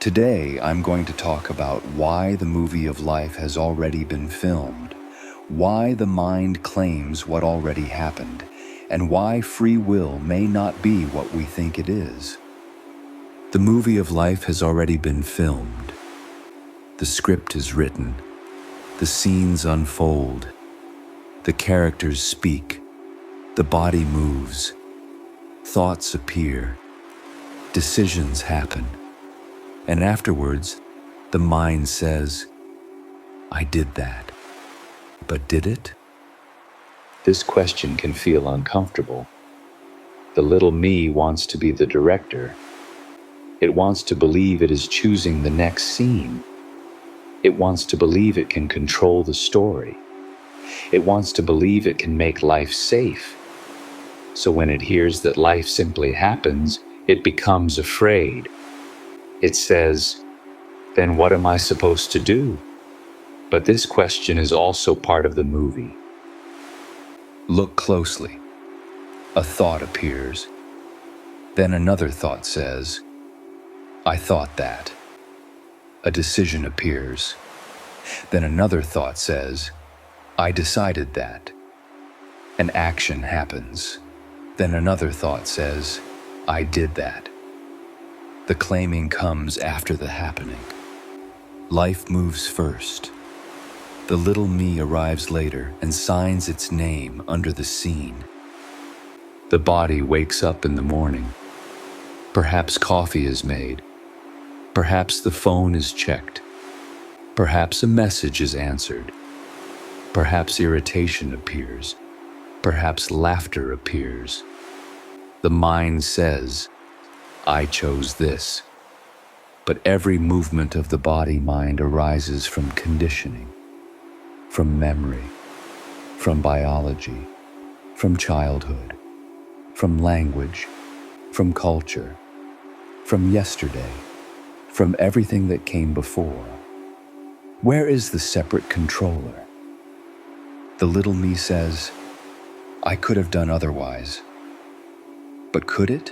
Today, I'm going to talk about why the movie of life has already been filmed, why the mind claims what already happened, and why free will may not be what we think it is. The movie of life has already been filmed. The script is written. The scenes unfold. The characters speak. The body moves. Thoughts appear. Decisions happen. And afterwards, the mind says, I did that. But did it? This question can feel uncomfortable. The little me wants to be the director. It wants to believe it is choosing the next scene. It wants to believe it can control the story. It wants to believe it can make life safe. So when it hears that life simply happens, it becomes afraid. It says, then what am I supposed to do? But this question is also part of the movie. Look closely. A thought appears. Then another thought says, I thought that. A decision appears. Then another thought says, I decided that. An action happens. Then another thought says, I did that. The claiming comes after the happening. Life moves first. The little me arrives later and signs its name under the scene. The body wakes up in the morning. Perhaps coffee is made. Perhaps the phone is checked. Perhaps a message is answered. Perhaps irritation appears. Perhaps laughter appears. The mind says, I chose this. But every movement of the body-mind arises from conditioning, from memory, from biology, from childhood, from language, from culture, from yesterday, from everything that came before. Where is the separate controller? The little me says, I could have done otherwise. But could it?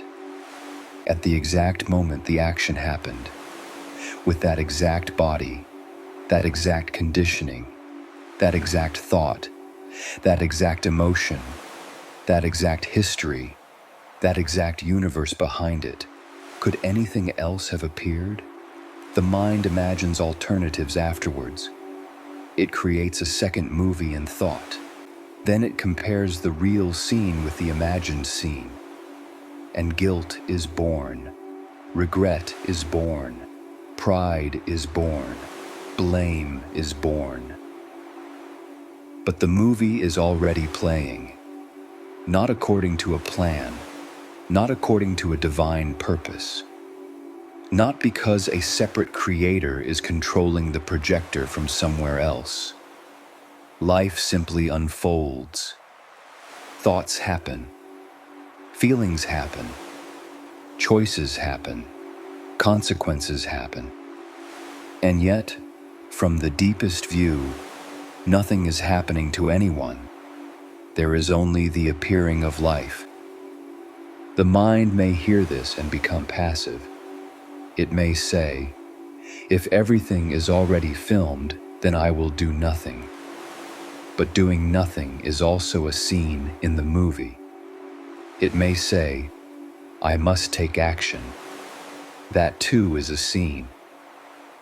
At the exact moment the action happened, with that exact body, that exact conditioning, that exact thought, that exact emotion, that exact history, that exact universe behind it, could anything else have appeared? The mind imagines alternatives afterwards. It creates a second movie in thought. Then it compares the real scene with the imagined scene. And guilt is born. Regret is born. Pride is born. Blame is born. But the movie is already playing. Not according to a plan. Not according to a divine purpose. Not because a separate creator is controlling the projector from somewhere else. Life simply unfolds. Thoughts happen. Feelings happen. Choices happen. Consequences happen. And yet, from the deepest view, nothing is happening to anyone. There is only the appearing of life. The mind may hear this and become passive. It may say, if everything is already filmed, then I will do nothing. But doing nothing is also a scene in the movie. It may say, I must take action. That too is a scene.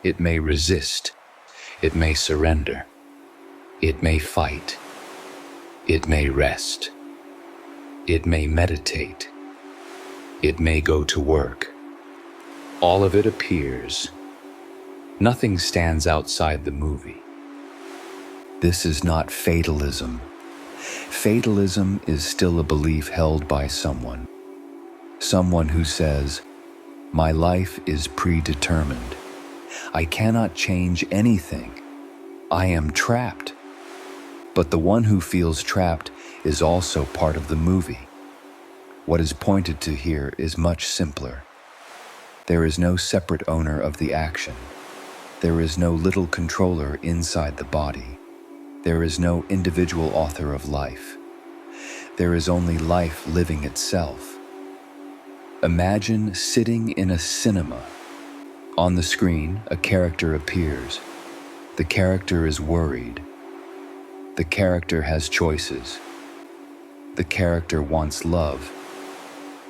It may resist. It may surrender. It may fight. It may rest. It may meditate. It may go to work. All of it appears. Nothing stands outside the movie. This is not fatalism. Fatalism is still a belief held by someone. Someone who says, my life is predetermined. I cannot change anything. I am trapped. But the one who feels trapped is also part of the movie. What is pointed to here is much simpler. There is no separate owner of the action. There is no little controller inside the body. There is no individual author of life. There is only life living itself. Imagine sitting in a cinema. On the screen, a character appears. The character is worried. The character has choices. The character wants love.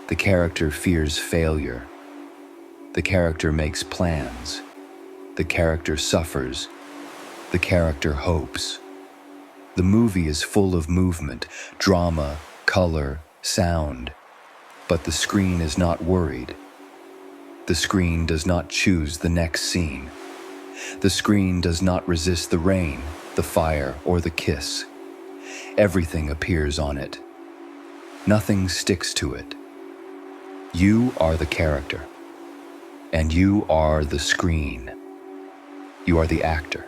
The character fears failure. The character makes plans. The character suffers. The character hopes. The movie is full of movement, drama, color, sound. But the screen is not worried. The screen does not choose the next scene. The screen does not resist the rain, the fire, or the kiss. Everything appears on it. Nothing sticks to it. You are the character, and you are the screen. You are the actor,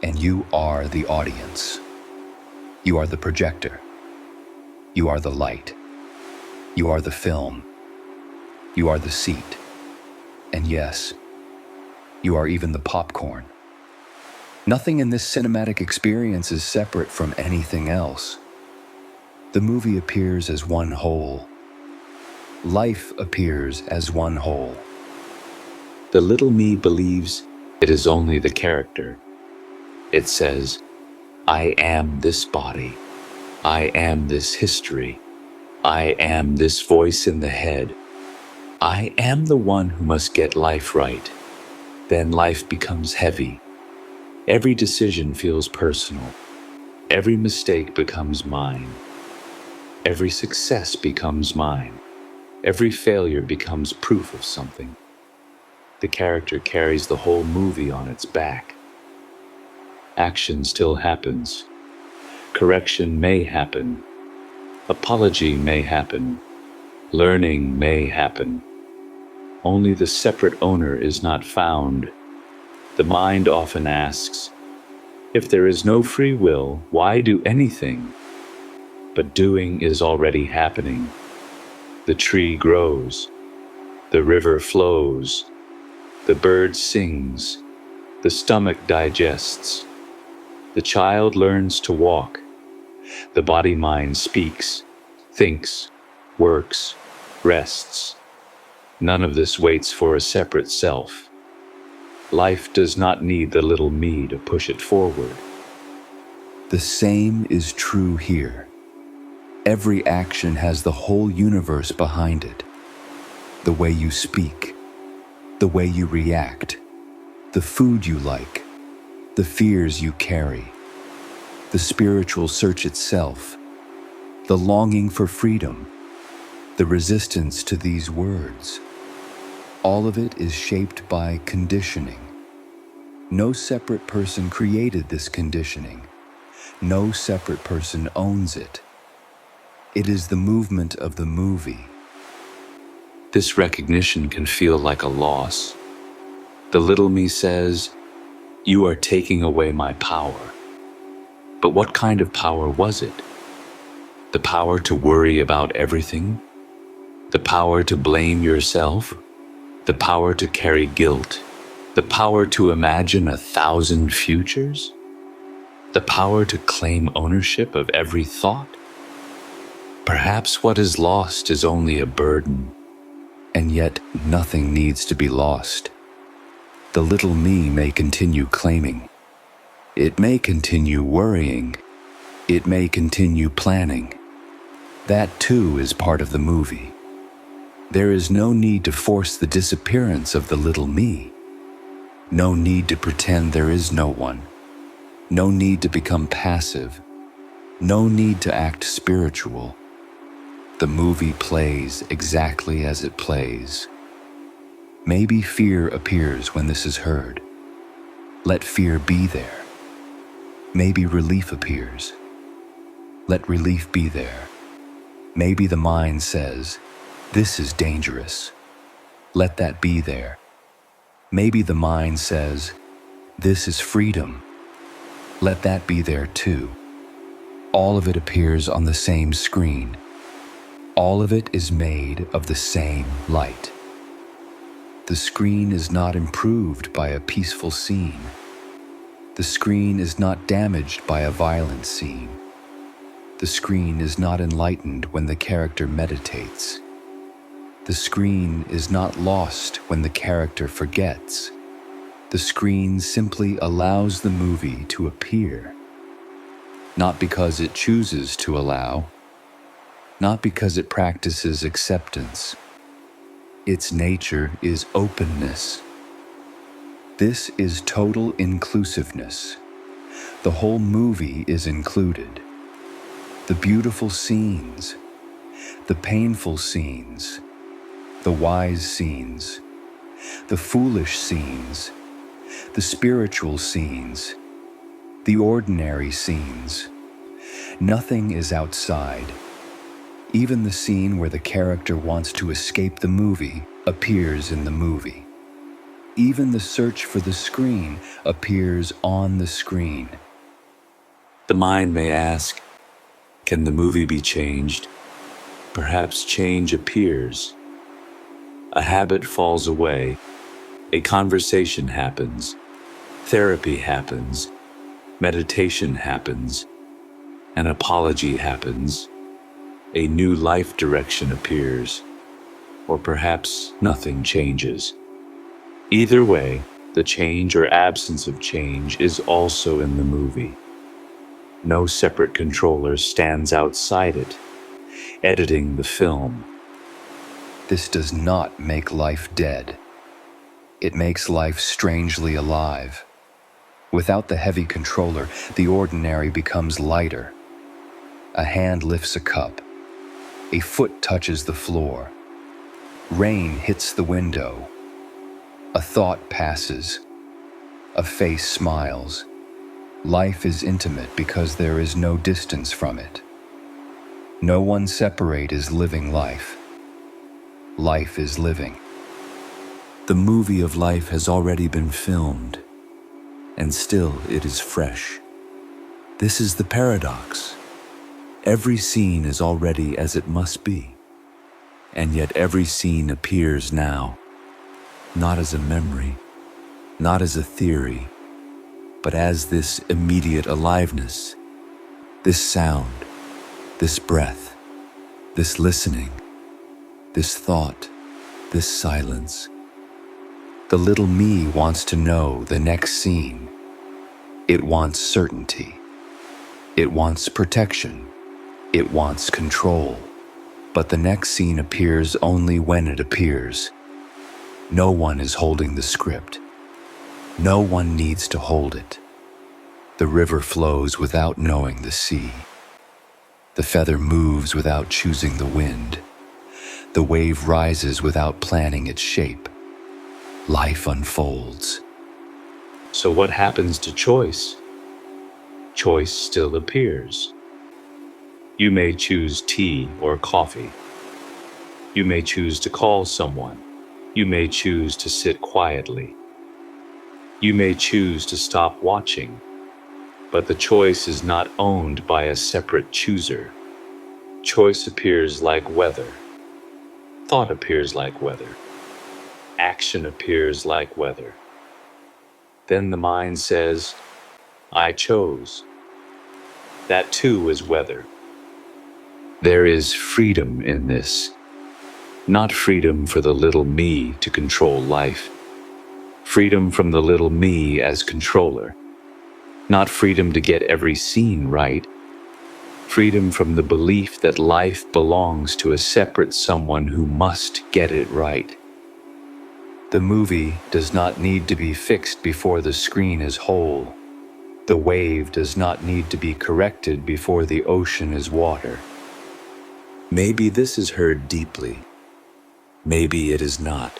and you are the audience. You are the projector. You are the light. You are the film. You are the seat. And yes, you are even the popcorn. Nothing in this cinematic experience is separate from anything else. The movie appears as one whole. Life appears as one whole. The little me believes it is only the character. It says, I am this body. I am this history. I am this voice in the head. I am the one who must get life right. Then life becomes heavy. Every decision feels personal. Every mistake becomes mine. Every success becomes mine. Every failure becomes proof of something. The character carries the whole movie on its back. Action still happens. Correction may happen. Apology may happen. Learning may happen. Only the separate owner is not found. The mind often asks, if there is no free will, why do anything? But doing is already happening. The tree grows. The river flows. The bird sings. The stomach digests. The child learns to walk. The body-mind speaks, thinks, works, rests. None of this waits for a separate self. Life does not need the little me to push it forward. The same is true here. Every action has the whole universe behind it. The way you speak, the way you react, the food you like, the fears you carry, the spiritual search itself, the longing for freedom, the resistance to these words. All of it is shaped by conditioning. No separate person created this conditioning. No separate person owns it. It is the movement of the movie. This recognition can feel like a loss. The little me says, you are taking away my power. But what kind of power was it? The power to worry about everything? The power to blame yourself? The power to carry guilt? The power to imagine 1,000 futures? The power to claim ownership of every thought? Perhaps what is lost is only a burden. And yet nothing needs to be lost. The little me may continue claiming. It may continue worrying. It may continue planning. That too is part of the movie. There is no need to force the disappearance of the little me. No need to pretend there is no one. No need to become passive. No need to act spiritual. The movie plays exactly as it plays. Maybe fear appears when this is heard. Let fear be there. Maybe relief appears. Let relief be there. Maybe the mind says, this is dangerous. Let that be there. Maybe the mind says, this is freedom. Let that be there too. All of it appears on the same screen. All of it is made of the same light. The screen is not improved by a peaceful scene. The screen is not damaged by a violent scene. The screen is not enlightened when the character meditates. The screen is not lost when the character forgets. The screen simply allows the movie to appear. Not because it chooses to allow, not because it practices acceptance. Its nature is openness. This is total inclusiveness. The whole movie is included. The beautiful scenes, the painful scenes, the wise scenes, the foolish scenes, the spiritual scenes, the ordinary scenes. Nothing is outside. Even the scene where the character wants to escape the movie appears in the movie. Even the search for the screen appears on the screen. The mind may ask, can the movie be changed? Perhaps change appears. A habit falls away. A conversation happens. Therapy happens. Meditation happens. An apology happens. A new life direction appears. Or perhaps nothing changes. Either way, the change or absence of change is also in the movie. No separate controller stands outside it, editing the film. This does not make life dead. It makes life strangely alive. Without the heavy controller, the ordinary becomes lighter. A hand lifts a cup. A foot touches the floor. Rain hits the window. A thought passes. A face smiles. Life is intimate because there is no distance from it. No one separate is living life. Life is living. The movie of life has already been filmed, and still it is fresh. This is the paradox. Every scene is already as it must be, and yet every scene appears now, not as a memory, not as a theory, but as this immediate aliveness, this sound, this breath, this listening, this thought, this silence. The little me wants to know the next scene. It wants certainty. It wants protection. It wants control. But the next scene appears only when it appears. No one is holding the script. No one needs to hold it. The river flows without knowing the sea. The feather moves without choosing the wind. The wave rises without planning its shape. Life unfolds. So what happens to choice? Choice still appears. You may choose tea or coffee. You may choose to call someone. You may choose to sit quietly. You may choose to stop watching. But the choice is not owned by a separate chooser. Choice appears like weather. Thought appears like weather. Action appears like weather. Then the mind says, I chose. That too is weather. There is freedom in this. Not freedom for the little me to control life. Freedom from the little me as controller. Not freedom to get every scene right. Freedom from the belief that life belongs to a separate someone who must get it right. The movie does not need to be fixed before the screen is whole. The wave does not need to be corrected before the ocean is water. Maybe this is heard deeply. Maybe it is not.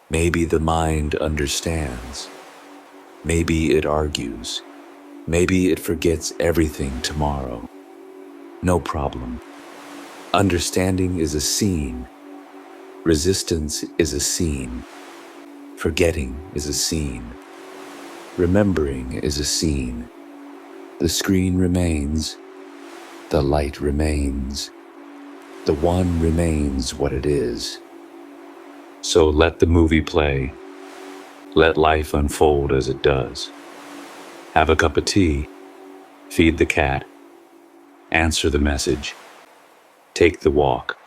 Maybe the mind understands. Maybe it argues. Maybe it forgets everything tomorrow. No problem. Understanding is a scene. Resistance is a scene. Forgetting is a scene. Remembering is a scene. The screen remains. The light remains. The one remains what it is. So let the movie play. Let life unfold as it does. Have a cup of tea. Feed the cat. Answer the message. Take the walk.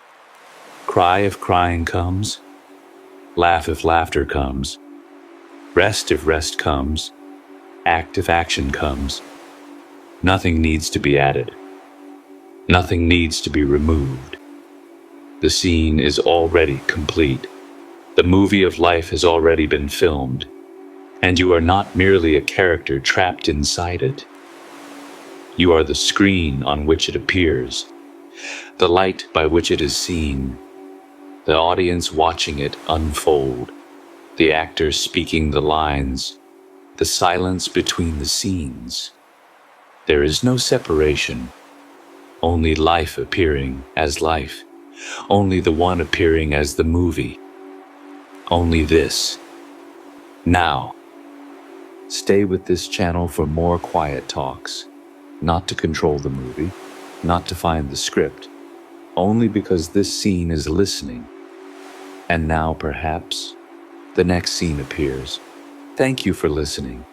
Cry if crying comes, laugh if laughter comes, rest if rest comes, act if action comes. Nothing needs to be added. Nothing needs to be removed. The scene is already complete. The movie of life has already been filmed, and you are not merely a character trapped inside it. You are the screen on which it appears, the light by which it is seen, the audience watching it unfold, the actor speaking the lines, the silence between the scenes. There is no separation, only life appearing as life, only the one appearing as the movie. Only this. Now. Stay with this channel for more quiet talks, not to control the movie, not to find the script, only because this scene is listening. And now perhaps the next scene appears. Thank you for listening.